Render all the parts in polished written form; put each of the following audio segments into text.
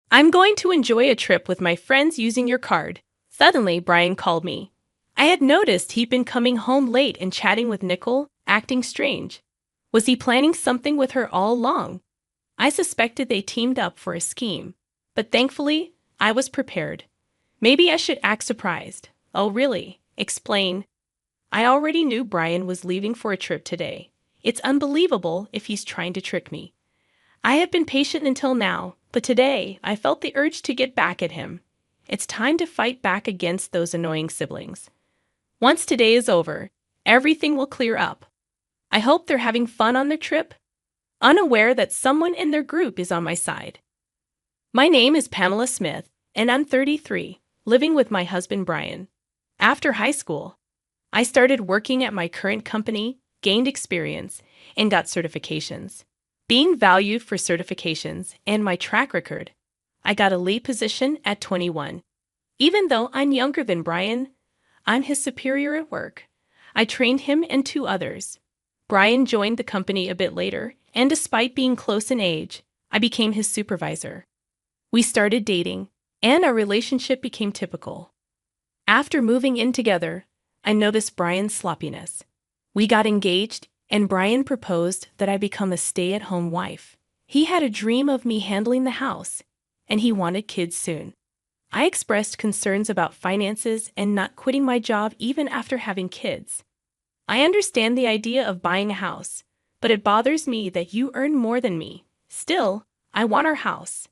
I'm going to enjoy a trip with my friends using your card. Suddenly, Brian called me. I had noticed he'd been coming home late and chatting with Nicole, acting strange. Was he planning something with her all along? I suspected they teamed up for a scheme. But thankfully, I was prepared. Maybe I should act surprised. Oh, really? Explain. I already knew Brian was leaving for a trip today. It's unbelievable if he's trying to trick me. I have been patient until now, but today I felt the urge to get back at him. It's time to fight back against those annoying siblings. Once today is over, everything will clear up. I hope they're having fun on their trip, unaware that someone in their group is on my side. My name is Pamela Smith, and I'm 33, living with my husband Brian. After high school, I started working at my current company, gained experience, and got certifications. Being valued for certifications and my track record, I got a lead position at 21. Even though I'm younger than Brian, I'm his superior at work. I trained him and two others. Brian joined the company a bit later, and despite being close in age, I became his supervisor. We started dating, and our relationship became typical. After moving in together, I noticed Brian's sloppiness. We got engaged, and Brian proposed that I become a stay-at-home wife. He had a dream of me handling the house, and he wanted kids soon. I expressed concerns about finances and not quitting my job even after having kids. I understand the idea of buying a house, but it bothers me that you earn more than me. Still, I want our house.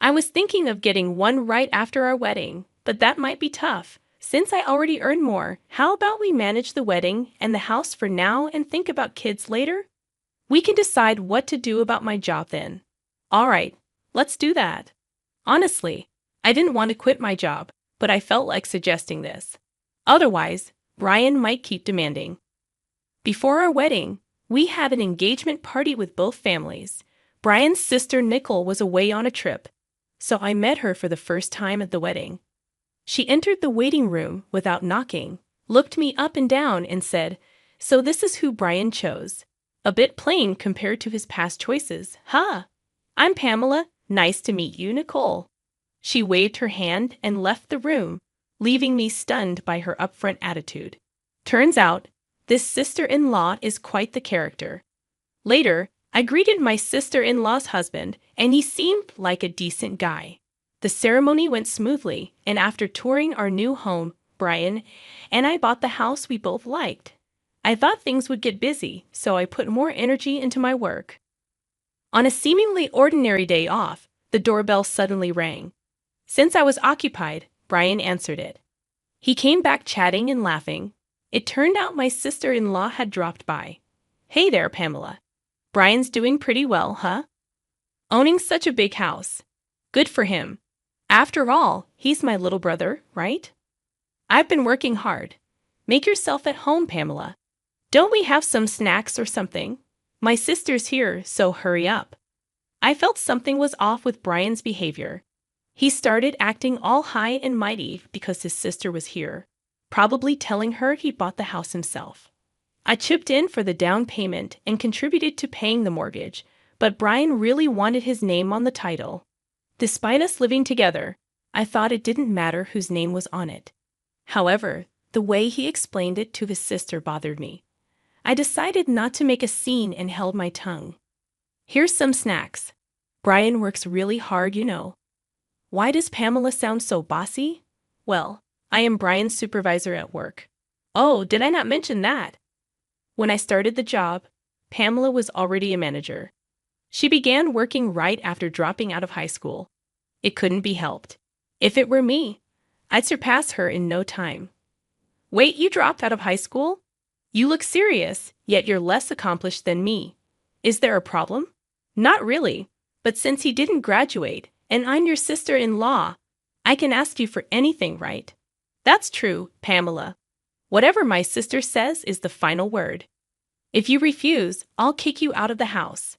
I was thinking of getting one right after our wedding, but that might be tough. Since I already earn more, how about we manage the wedding and the house for now and think about kids later? We can decide what to do about my job then. All right, let's do that. Honestly, I didn't want to quit my job, but I felt like suggesting this. Otherwise, Brian might keep demanding. Before our wedding, we had an engagement party with both families. Brian's sister Nicole was away on a trip, so I met her for the first time at the wedding. She entered the waiting room without knocking, looked me up and down and said, "So this is who Brian chose. A bit plain compared to his past choices, huh? I'm Pamela. Nice to meet you, Nicole." She waved her hand and left the room, leaving me stunned by her upfront attitude. Turns out, this sister-in-law is quite the character. Later, I greeted my sister-in-law's husband, and he seemed like a decent guy. The ceremony went smoothly, and after touring our new home, Brian and I bought the house we both liked. I thought things would get busy, so I put more energy into my work. On a seemingly ordinary day off, the doorbell suddenly rang. Since I was occupied, Brian answered it. He came back chatting and laughing. It turned out my sister-in-law had dropped by. "Hey there, Pamela. Brian's doing pretty well, huh? Owning such a big house. Good for him. After all, he's my little brother, right? I've been working hard. Make yourself at home, Pamela. Don't we have some snacks or something? My sister's here, so hurry up." I felt something was off with Brian's behavior. He started acting all high and mighty because his sister was here, probably telling her he bought the house himself. I chipped in for the down payment and contributed to paying the mortgage, but Brian really wanted his name on the title. Despite us living together, I thought it didn't matter whose name was on it. However, the way he explained it to his sister bothered me. I decided not to make a scene and held my tongue. "Here's some snacks. Brian works really hard, you know." Why does Pamela sound so bossy? Well, I am Brian's supervisor at work. Oh, did I not mention that? When I started the job, Pamela was already a manager. She began working right after dropping out of high school. It couldn't be helped. If it were me, I'd surpass her in no time. "Wait, you dropped out of high school? You look serious, yet you're less accomplished than me. Is there a problem?" "Not really, but since he didn't graduate, and I'm your sister-in-law, I can ask you for anything, right?" "That's true, Pamela. Whatever my sister says is the final word. If you refuse, I'll kick you out of the house."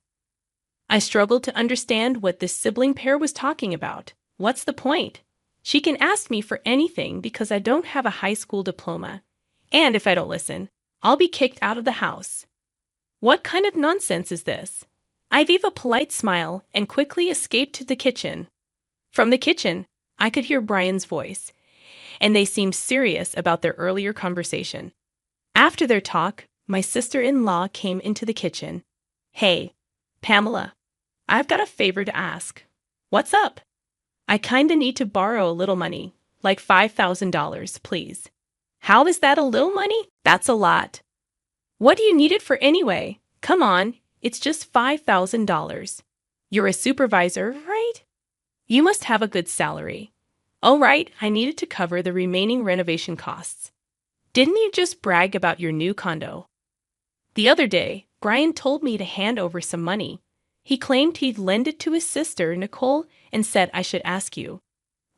I struggled to understand what this sibling pair was talking about. What's the point? She can ask me for anything because I don't have a high school diploma. And if I don't listen, I'll be kicked out of the house. What kind of nonsense is this? I gave a polite smile and quickly escaped to the kitchen. From the kitchen, I could hear Brian's voice, and they seemed serious about their earlier conversation. After their talk, my sister-in-law came into the kitchen. Hey, Pamela, I've got a favor to ask. What's up? I kinda need to borrow a little money, like $5,000, please. How is that a little money? That's a lot. What do you need it for anyway? Come on, it's just $5,000. You're a supervisor, right? You must have a good salary. Oh, right, I needed to cover the remaining renovation costs. Didn't you just brag about your new condo? The other day, Brian told me to hand over some money. He claimed he'd lend it to his sister, Nicole, and said I should ask you.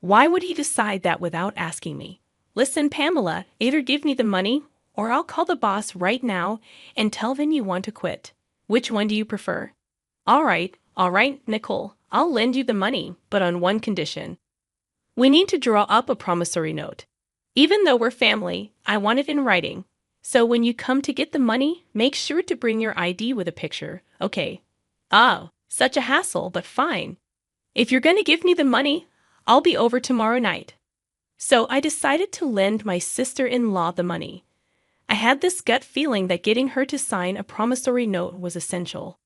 Why would he decide that without asking me? Listen, Pamela, either give me the money, or I'll call the boss right now and tell them you want to quit. Which one do you prefer? All right, Nicole, I'll lend you the money, but on one condition. We need to draw up a promissory note. Even though we're family, I want it in writing. So when you come to get the money, make sure to bring your ID with a picture, okay? Oh, such a hassle, but fine. If you're going to give me the money, I'll be over tomorrow night. So I decided to lend my sister-in-law the money. I had this gut feeling that getting her to sign a promissory note was essential.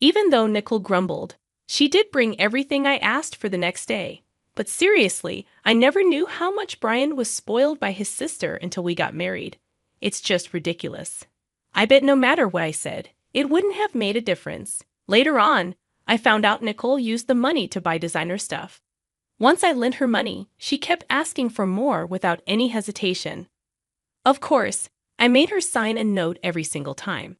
Even though Nicole grumbled, she did bring everything I asked for the next day. But seriously, I never knew how much Brian was spoiled by his sister until we got married. It's just ridiculous. I bet no matter what I said, it wouldn't have made a difference. Later on, I found out Nicole used the money to buy designer stuff. Once I lent her money, she kept asking for more without any hesitation. Of course, I made her sign a note every single time.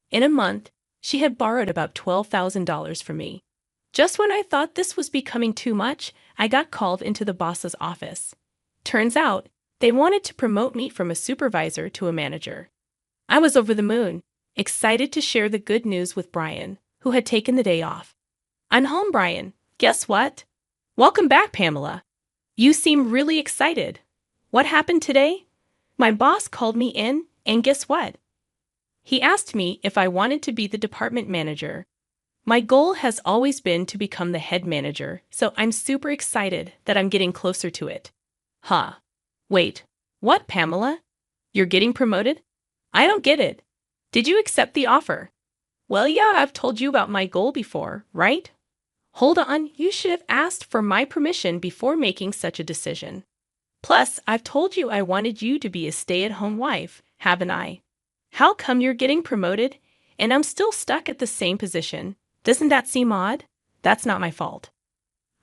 In a month, she had borrowed about $12,000 from me. Just when I thought this was becoming too much, I got called into the boss's office. Turns out, they wanted to promote me from a supervisor to a manager. I was over the moon, excited to share the good news with Brian, who had taken the day off. I'm home, Brian. Guess what? Welcome back, Pamela. You seem really excited. What happened today? My boss called me in, and guess what? He asked me if I wanted to be the department manager. My goal has always been to become the head manager, so I'm super excited that I'm getting closer to it. Huh. Wait, what, Pamela? You're getting promoted? I don't get it. Did you accept the offer? Well, yeah, I've told you about my goal before, right? Hold on, you should have asked for my permission before making such a decision. Plus, I've told you I wanted you to be a stay-at-home wife, haven't I? How come you're getting promoted, and I'm still stuck at the same position? Doesn't that seem odd? That's not my fault.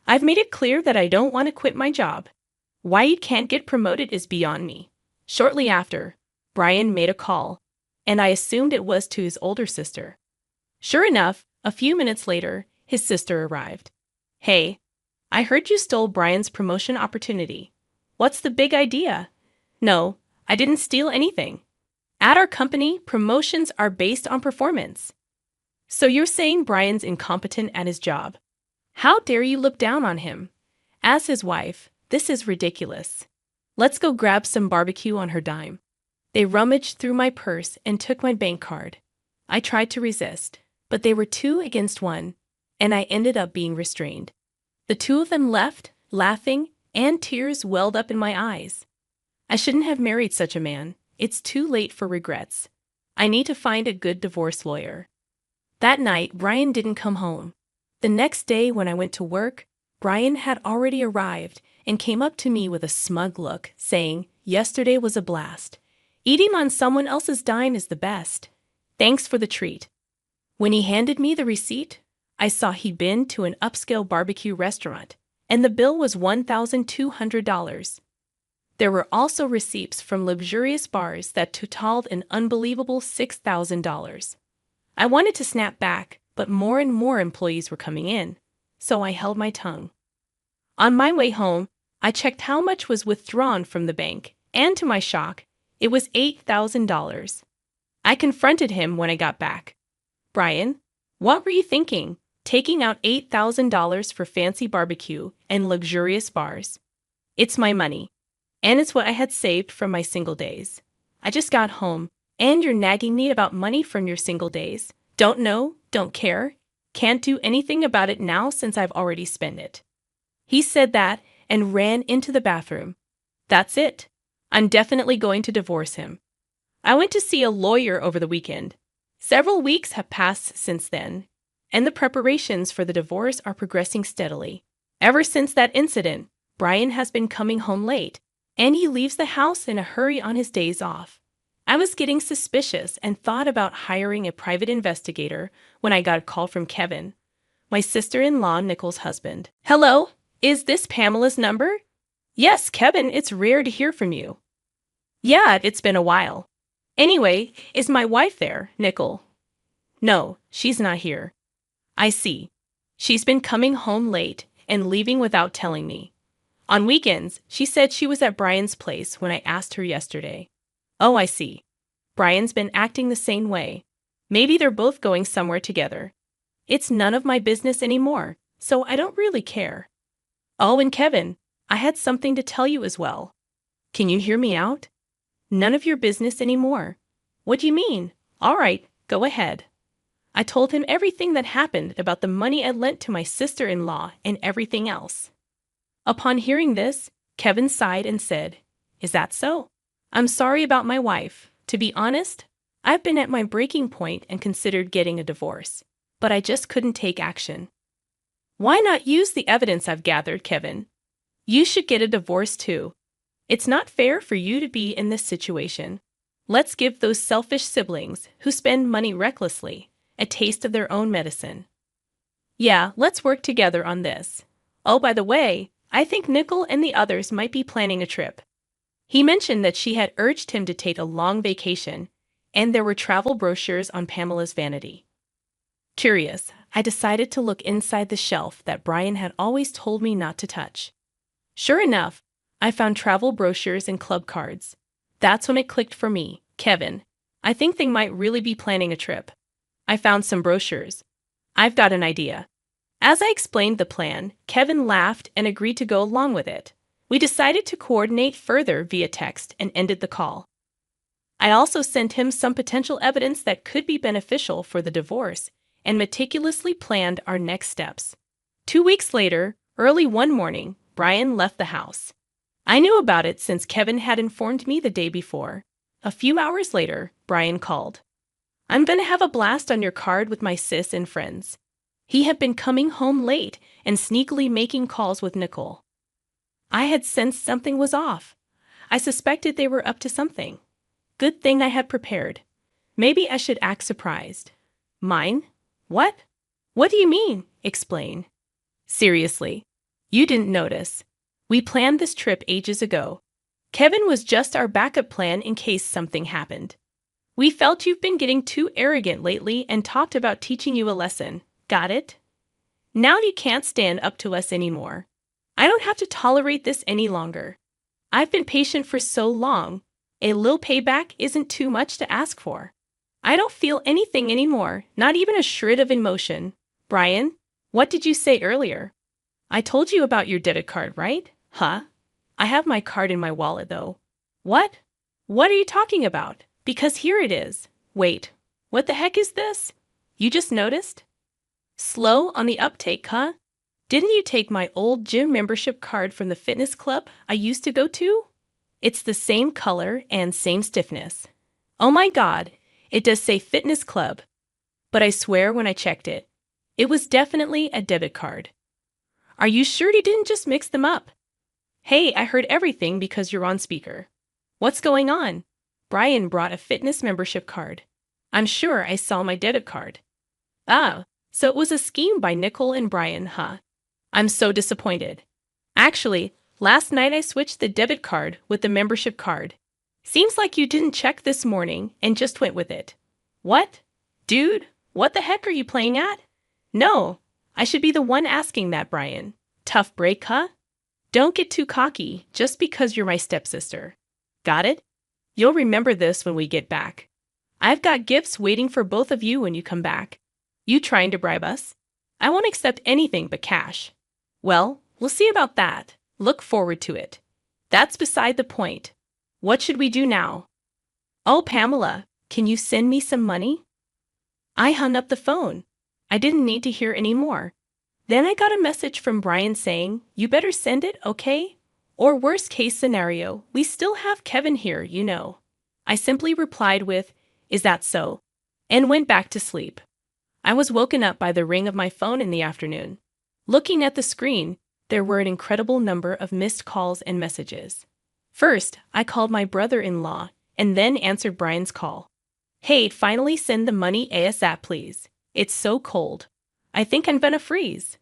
I've made it clear that I don't want to quit my job. Why you can't get promoted is beyond me. Shortly after, Brian made a call, and I assumed it was to his older sister. Sure enough, a few minutes later, his sister arrived. Hey, I heard you stole Brian's promotion opportunity. What's the big idea? No, I didn't steal anything. At our company, promotions are based on performance. So you're saying Brian's incompetent at his job? How dare you look down on him? As his wife, this is ridiculous. Let's go grab some barbecue on her dime. They rummaged through my purse and took my bank card. I tried to resist, but they were 2 against 1, and I ended up being restrained. The 2 of them left, laughing, and tears welled up in my eyes. I shouldn't have married such a man. It's too late for regrets. I need to find a good divorce lawyer. That night, Brian didn't come home. The next day when I went to work, Brian had already arrived and came up to me with a smug look, saying, "Yesterday was a blast. Eating on someone else's dime is the best. Thanks for the treat." When he handed me the receipt, I saw he'd been to an upscale barbecue restaurant, and the bill was $1,200. There were also receipts from luxurious bars that totaled an unbelievable $6,000. I wanted to snap back, but more and more employees were coming in, so I held my tongue. On my way home, I checked how much was withdrawn from the bank, and to my shock, it was $8,000. I confronted him when I got back. "Brian, what were you thinking, taking out $8,000 for fancy barbecue and luxurious bars? It's my money, and it's what I had saved from my single days. I just got home, and you're nagging me about money from your single days. Don't know, don't care, can't do anything about it now since I've already spent it." He said that and ran into the bathroom. That's it. I'm definitely going to divorce him. I went to see a lawyer over the weekend. Several weeks have passed since then, and the preparations for the divorce are progressing steadily. Ever since that incident, Brian has been coming home late, and he leaves the house in a hurry on his days off. I was getting suspicious and thought about hiring a private investigator when I got a call from Kevin, my sister-in-law Nicole's husband. Hello, is this Pamela's number? Yes, Kevin, it's rare to hear from you. Yeah, it's been a while. Anyway, is my wife there, Nicole? No, she's not here. I see. She's been coming home late and leaving without telling me. On weekends, she said she was at Brian's place when I asked her yesterday. Oh, I see. Brian's been acting the same way. Maybe they're both going somewhere together. It's none of my business anymore, so I don't really care. Oh, and Kevin, I had something to tell you as well. Can you hear me out? None of your business anymore. What do you mean? All right, go ahead. I told him everything that happened about the money I lent to my sister-in-law and everything else. Upon hearing this, Kevin sighed and said, Is that so? I'm sorry about my wife. To be honest, I've been at my breaking point and considered getting a divorce, but I just couldn't take action. Why not use the evidence I've gathered, Kevin? You should get a divorce too. It's not fair for you to be in this situation. Let's give those selfish siblings who spend money recklessly a taste of their own medicine. Yeah, let's work together on this. Oh, by the way, I think Nicole and the others might be planning a trip. He mentioned that she had urged him to take a long vacation, and there were travel brochures on Pamela's vanity. Curious, I decided to look inside the shelf that Brian had always told me not to touch. Sure enough, I found travel brochures and club cards. That's when it clicked for me. Kevin, I think they might really be planning a trip. I found some brochures. I've got an idea. As I explained the plan, Kevin laughed and agreed to go along with it. We decided to coordinate further via text and ended the call. I also sent him some potential evidence that could be beneficial for the divorce and meticulously planned our next steps. 2 weeks later, early one morning, Brian left the house. I knew about it since Kevin had informed me the day before. A few hours later, Brian called. I'm going to have a blast on your card with my sis and friends. He had been coming home late and sneakily making calls with Nicole. I had sensed something was off. I suspected they were up to something. Good thing I had prepared. Maybe I should act surprised. Mine? What? What do you mean? Explain. Seriously, you didn't notice. We planned this trip ages ago. Kevin was just our backup plan in case something happened. We felt you've been getting too arrogant lately and talked about teaching you a lesson. Got it? Now you can't stand up to us anymore. I don't have to tolerate this any longer. I've been patient for so long. A little payback isn't too much to ask for. I don't feel anything anymore, not even a shred of emotion. Brian, what did you say earlier? I told you about your debit card, right? Huh? I have my card in my wallet, though. What? What are you talking about? Because here it is. Wait, what the heck is this? You just noticed? Slow on the uptake, huh? Didn't you take my old gym membership card from the fitness club I used to go to? It's the same color and same stiffness. Oh my God, it does say fitness club. But I swear when I checked it, it was definitely a debit card. Are you sure you didn't just mix them up? Hey, I heard everything because you're on speaker. What's going on? Brian brought a fitness membership card. I'm sure I saw my debit card. Ah, so it was a scheme by Nicole and Brian, huh? I'm so disappointed. Actually, last night I switched the debit card with the membership card. Seems like you didn't check this morning and just went with it. What? Dude, what the heck are you playing at? No, I should be the one asking that, Brian. Tough break, huh? Don't get too cocky just because you're my stepsister. Got it? You'll remember this when we get back. I've got gifts waiting for both of you when you come back. You trying to bribe us? I won't accept anything but cash. Well, we'll see about that. Look forward to it. That's beside the point. What should we do now? Oh, Pamela, can you send me some money? I hung up the phone. I didn't need to hear any more. Then I got a message from Brian saying, "You better send it, okay?" Or worst case scenario, we still have Kevin here, you know. I simply replied with, "Is that so?" and went back to sleep. I was woken up by the ring of my phone in the afternoon. Looking at the screen, there were an incredible number of missed calls and messages. First, I called my brother-in-law and then answered Brian's call. "Hey, finally send the money ASAP, please. It's so cold. I think I'm gonna freeze."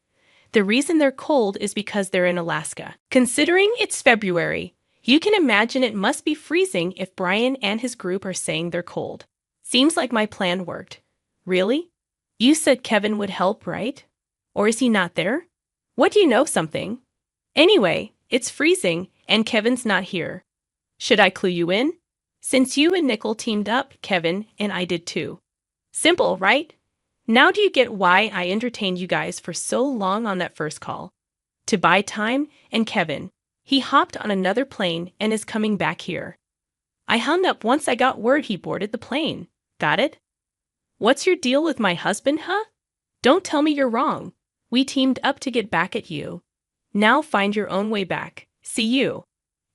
The reason they're cold is because they're in Alaska. Considering it's February, you can imagine it must be freezing if Brian and his group are saying they're cold. Seems like my plan worked. Really? You said Kevin would help, right? Or is he not there? What do you know something? Anyway, it's freezing and Kevin's not here. Should I clue you in? Since you and Nickel teamed up, Kevin and I did too. Simple, right? Now do you get why I entertained you guys for so long on that first call? To buy time, and Kevin, he hopped on another plane and is coming back here. I hung up once I got word he boarded the plane. Got it? What's your deal with my husband, huh? Don't tell me you're wrong. We teamed up to get back at you. Now find your own way back. See you.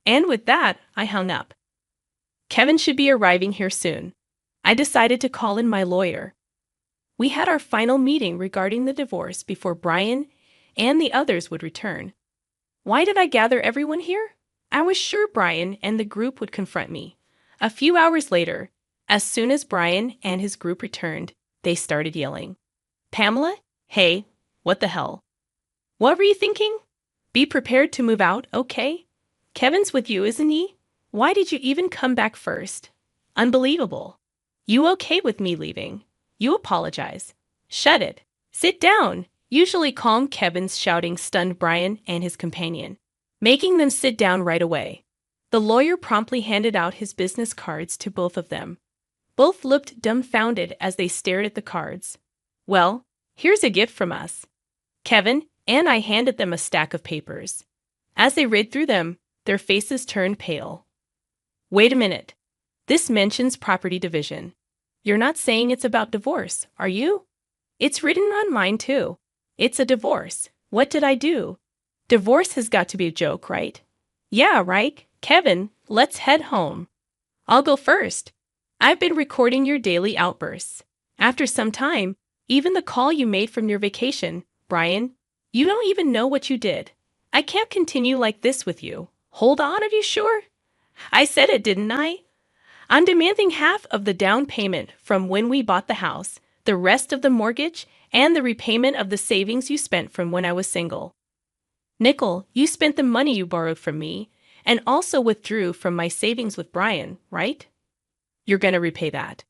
And with that, I hung up. Kevin should be arriving here soon. I decided to call in my lawyer. We had our final meeting regarding the divorce before Brian and the others would return. Why did I gather everyone here? I was sure Brian and the group would confront me. A few hours later, as soon as Brian and his group returned, they started yelling. "Pamela? Hey, what the hell? What were you thinking? Be prepared to move out, okay? Kevin's with you, isn't he? Why did you even come back first? Unbelievable. You okay with me leaving? You apologize. Shut it. Sit down." Usually calm Kevin's shouting stunned Brian and his companion, making them sit down right away. The lawyer promptly handed out his business cards to both of them. Both looked dumbfounded as they stared at the cards. "Well, here's a gift from us." Kevin and I handed them a stack of papers. As they read through them, their faces turned pale. "Wait a minute. This mentions property division. You're not saying it's about divorce, are you?" "It's written on mine too. It's a divorce. What did I do? Divorce has got to be a joke, right?" "Yeah, right. Kevin, let's head home." "I'll go first. I've been recording your daily outbursts. After some time, even the call you made from your vacation, Brian, you don't even know what you did. I can't continue like this with you." "Hold on, are you sure? I said it, didn't I? I'm demanding half of the down payment from when we bought the house, the rest of the mortgage, and the repayment of the savings you spent from when I was single. Nickel, you spent the money you borrowed from me, and also withdrew from my savings with Brian, right? You're gonna repay that."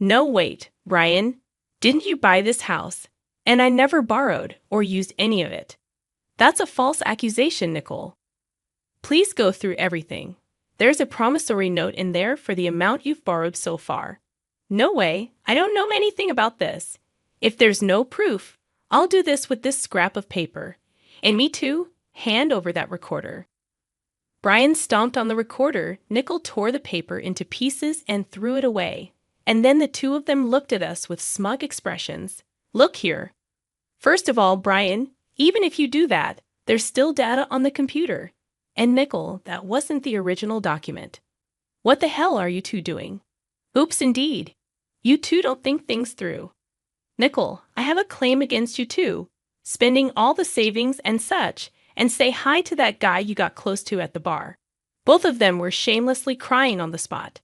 "No, wait, Brian. Didn't you buy this house? And I never borrowed or used any of it." "That's a false accusation, Nickel. Please go through everything. There's a promissory note in there for the amount you've borrowed so far." "No way. I don't know anything about this. If there's no proof, I'll do this with this scrap of paper. And me too. Hand over that recorder." Brian stomped on the recorder. Nickel tore the paper into pieces and threw it away. And then the two of them looked at us with smug expressions. "Look here. First of all, Brian, even if you do that, there's still data on the computer. And Nickel, that wasn't the original document. What the hell are you two doing? Oops, indeed. You two don't think things through. Nickel, I have a claim against you too. Spending all the savings and such, and say hi to that guy you got close to at the bar." Both of them were shamelessly crying on the spot.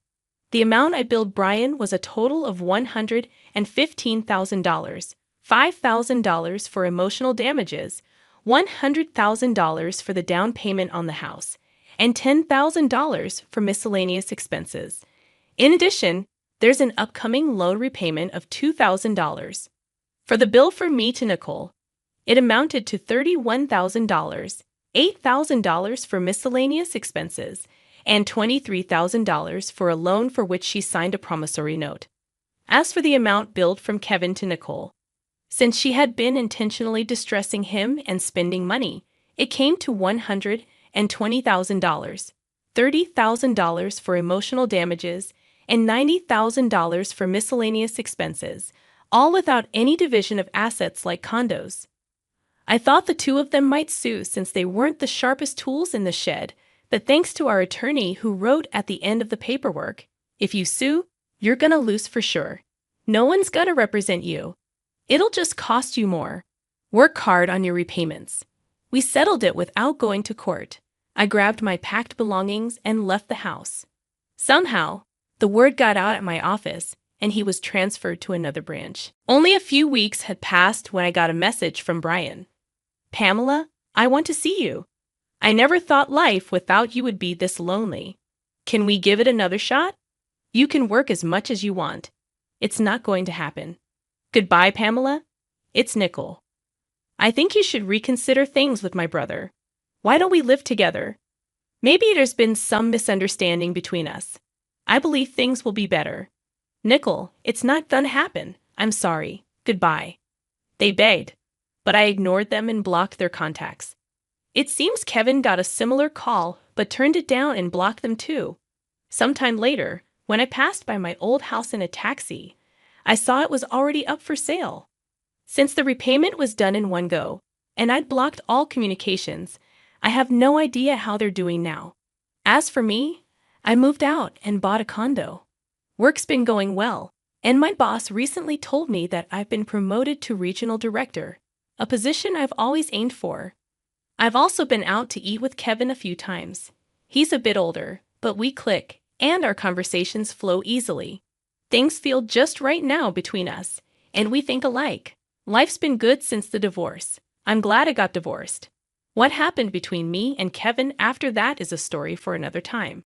The amount I billed Brian was a total of $115,000, $5,000 for emotional damages, $100,000 for the down payment on the house, and $10,000 for miscellaneous expenses. In addition, there's an upcoming loan repayment of $2,000. For the bill from me to Nicole, it amounted to $31,000, $8,000 for miscellaneous expenses, and $23,000 for a loan for which she signed a promissory note. As for the amount billed from Kevin to Nicole, since she had been intentionally distressing him and spending money, it came to $120,000, $30,000 for emotional damages, and $90,000 for miscellaneous expenses, all without any division of assets like condos. I thought the two of them might sue since they weren't the sharpest tools in the shed, but thanks to our attorney who wrote at the end of the paperwork, if you sue, you're gonna lose for sure. No one's gonna represent you. It'll just cost you more. Work hard on your repayments. We settled it without going to court. I grabbed my packed belongings and left the house. Somehow, the word got out at my office, and he was transferred to another branch. Only a few weeks had passed when I got a message from Brian. Pamela, I want to see you. I never thought life without you would be this lonely. Can we give it another shot? You can work as much as you want. It's not going to happen. Goodbye, Pamela. It's Nicole. I think you should reconsider things with my brother. Why don't we live together? Maybe there's been some misunderstanding between us. I believe things will be better. Nicole, it's not gonna happen. I'm sorry. Goodbye. They begged, but I ignored them and blocked their contacts. It seems Kevin got a similar call, but turned it down and blocked them too. Sometime later, when I passed by my old house in a taxi, I saw it was already up for sale. Since the repayment was done in one go, and I'd blocked all communications, I have no idea how they're doing now. As for me, I moved out and bought a condo. Work's been going well, and my boss recently told me that I've been promoted to regional director, a position I've always aimed for. I've also been out to eat with Kevin a few times. He's a bit older, but we click, and our conversations flow easily. Things feel just right now between us, and we think alike. Life's been good since the divorce. I'm glad I got divorced. What happened between me and Kevin after that is a story for another time.